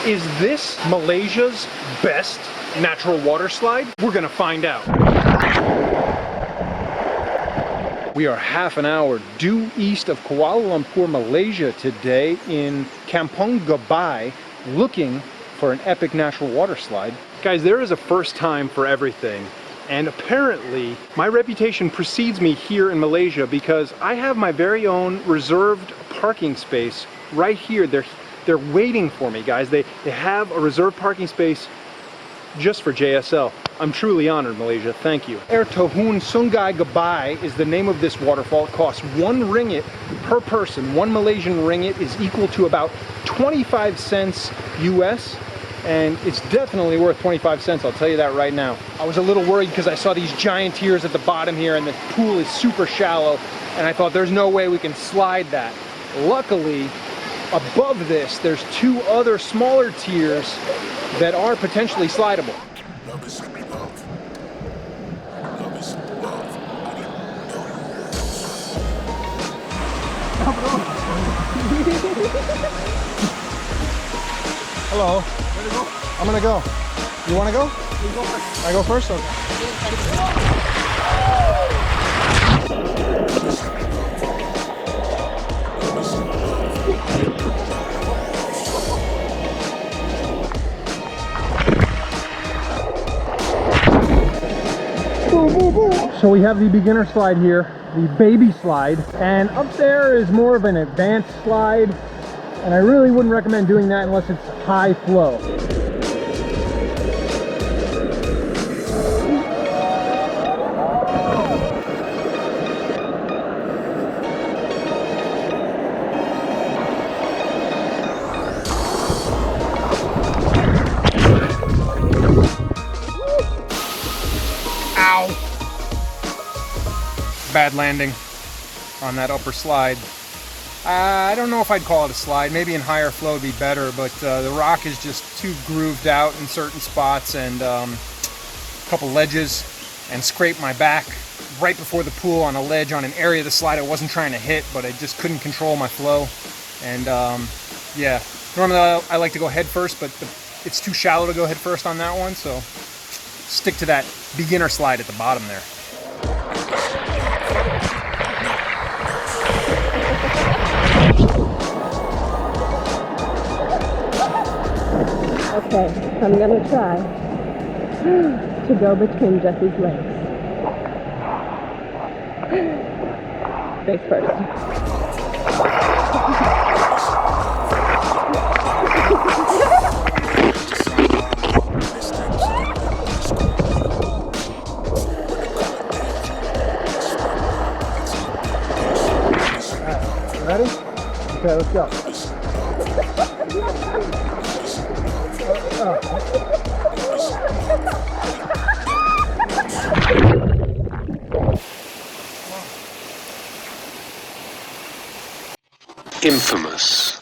Is this Malaysia's best natural water slide? We're gonna find out. We are half an hour due east of Kuala Lumpur, Malaysia today in Kampong Gabai, looking for an epic natural water slide. Guys, there is a first time for everything. And apparently, my reputation precedes me here in Malaysia because I have my very own reserved parking space right here. They're waiting for me, guys. They have a reserved parking space just for JSL. I'm truly honored, Malaysia. Thank you. Air Tejun Sungai Gabai is the name of this waterfall. It costs 1 ringgit per person. 1 Malaysian ringgit is equal to about 25 cents US. And it's definitely worth 25 cents, I'll tell you that right now. I was a little worried because I saw these giant tiers at the bottom here and the pool is super shallow, and I thought there's no way we can slide that. Luckily, above this, there's 2 other smaller tiers that are potentially slidable. Hello. I'm gonna go. You wanna go? You go first. I go first? Okay. So we have the beginner slide here, the baby slide, and up there is more of an advanced slide, and I really wouldn't recommend doing that unless it's high flow. Ow! Bad landing on that upper slide. I don't know if I'd call it a slide. Maybe in higher flow would be better, but the rock is just too grooved out in certain spots, and a couple ledges, and scraped my back right before the pool on a ledge on an area of the slide I wasn't trying to hit, but I just couldn't control my flow. And yeah, normally I like to go head first, but it's too shallow to go head first on that one, so stick to that beginner slide at the bottom there. Okay, I'm gonna try to go between Jesse's legs. Face first. Ready? Okay, let's go. Infamous.